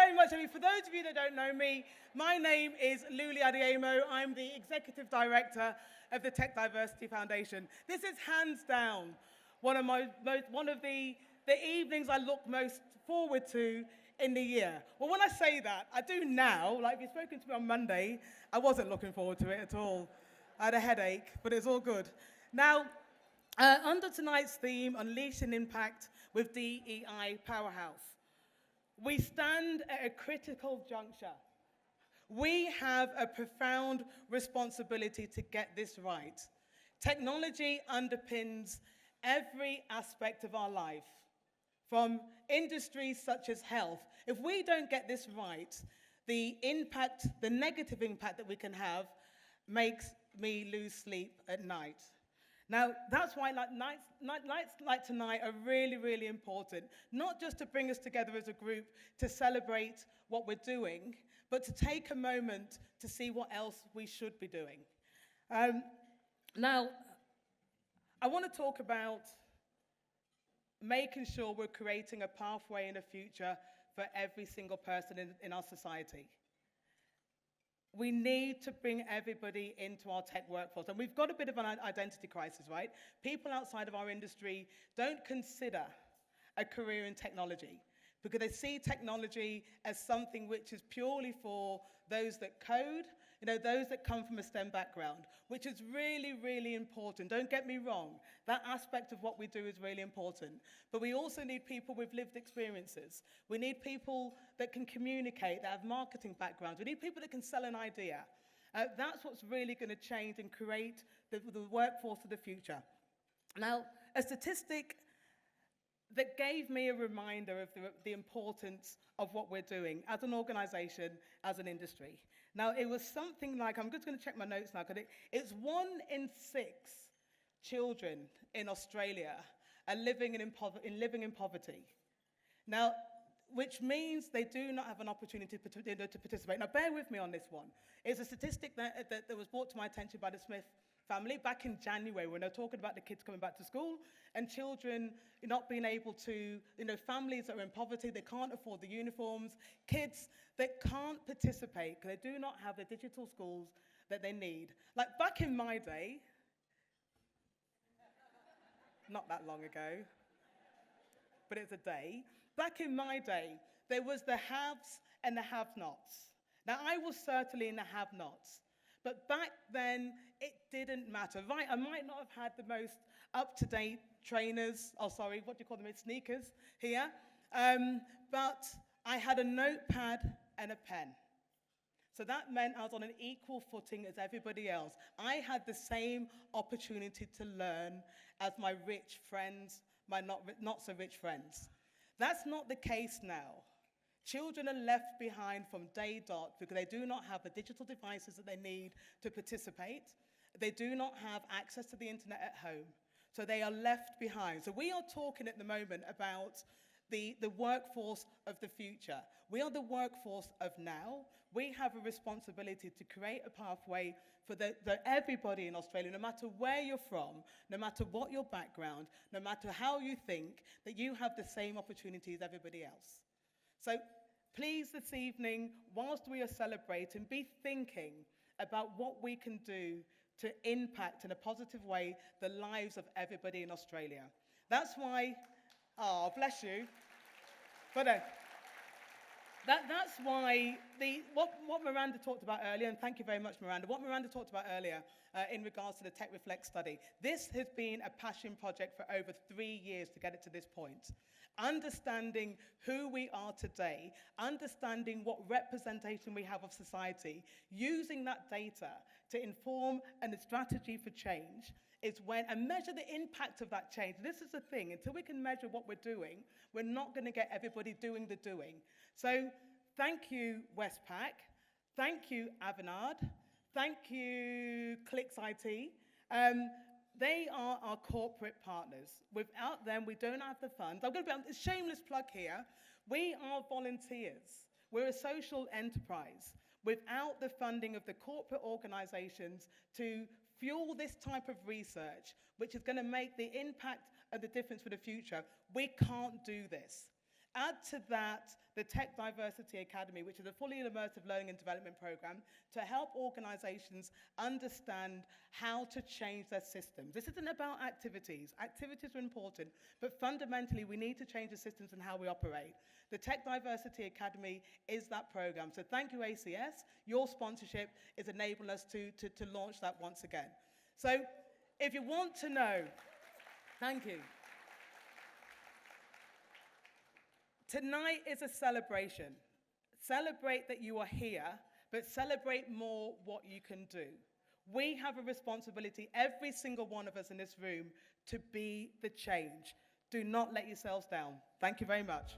very much, Amy. For those of you that don't know me, my name is Luli Adeyemo. I'm the Executive Director of the TechDiversity Foundation. This is hands down one of the evenings I look most forward to in the year. Well, when I say that, I do now. Like, if you've spoken to me on Monday, I wasn't looking forward to it at all. I had a headache, but it's all good. Now, under tonight's theme, Unleashing Impact with DEI Powerhouse, we stand at a critical juncture. We have a profound responsibility to get this right. Technology underpins every aspect of our life, from industries such as health. If we don't get this right, the impact, the negative impact that we can have makes me lose sleep at night. Now, that's why nights like tonight are really, really important, not just to bring us together as a group to celebrate what we're doing, but to take a moment to see what else we should be doing. Now, I want to talk about making sure we're creating a pathway in the future for every single person in our society. We need to bring everybody into our tech workforce. And we've got a bit of an identity crisis, right? People outside of our industry don't consider a career in technology because they see technology as something which is purely for those that code, those that come from a STEM background, which is really, really important. Don't get me wrong. That aspect of what we do is really important. But we also need people with lived experiences. We need people that can communicate, that have marketing backgrounds. We need people that can sell an idea. That's what's really going to change and create the workforce of the future. Now, a statistic that gave me a reminder of the importance of what we're doing as an organization, as an industry. Now, it was something like, I'm just going to check my notes now, because it's 1 in 6 children in Australia are living in poverty. Now, which means they do not have an opportunity to participate. Now, bear with me on this one. It's a statistic that was brought to my attention by the Smith family back in January when they were talking about the kids coming back to school and children not being able to, families that are in poverty, they can't afford the uniforms, kids that can't participate because they do not have the digital schools that they need. Like back in my day, not that long ago, but it's a day. Back in my day, there was the haves and the have-nots. Now, I was certainly in the have-nots, but back then, it didn't matter. Right, I might not have had the most up-to-date trainers, sneakers here, but I had a notepad and a pen. So that meant I was on an equal footing as everybody else. I had the same opportunity to learn as my rich friends, my not so rich friends. That's not the case now. Children are left behind from day dot because they do not have the digital devices that they need to participate. They do not have access to the internet at home. So they are left behind. So we are talking at the moment about the workforce of the future. We are the workforce of now. We have a responsibility to create a pathway for everybody in Australia, no matter where you're from, no matter what your background, no matter how you think, that you have the same opportunity as everybody else. So please this evening, whilst we are celebrating, be thinking about what we can do to impact in a positive way the lives of everybody in Australia. That's why, bless you. But that's why what Miranda talked about earlier, and thank you very much, Miranda, what Miranda talked about earlier in regards to the Tech Reflect study, this has been a passion project for over 3 years to get it to this point. Understanding who we are today, understanding what representation we have of society, using that data to inform a strategy for change is and measure the impact of that change. This is the thing, until we can measure what we're doing, we're not going to get everybody doing the doing. So thank you, Westpac. Thank you, Avanade. Thank you, Clicks IT. They are our corporate partners. Without them, we don't have the funds. I'm going to be a shameless plug here. We are volunteers. We're a social enterprise. Without the funding of the corporate organizations to fuel this type of research, which is going to make the impact and the difference for the future, we can't do this. Add to that the TechDiversity Academy, which is a fully immersive learning and development program to help organizations understand how to change their systems. This isn't about activities. Activities are important, but fundamentally we need to change the systems and how we operate. The TechDiversity Academy is that program. So thank you, ACS. Your sponsorship is enabling us to launch that once again. So if you want to know, thank you. Tonight is a celebration. Celebrate that you are here, but celebrate more what you can do. We have a responsibility, every single one of us in this room, to be the change. Do not let yourselves down. Thank you very much.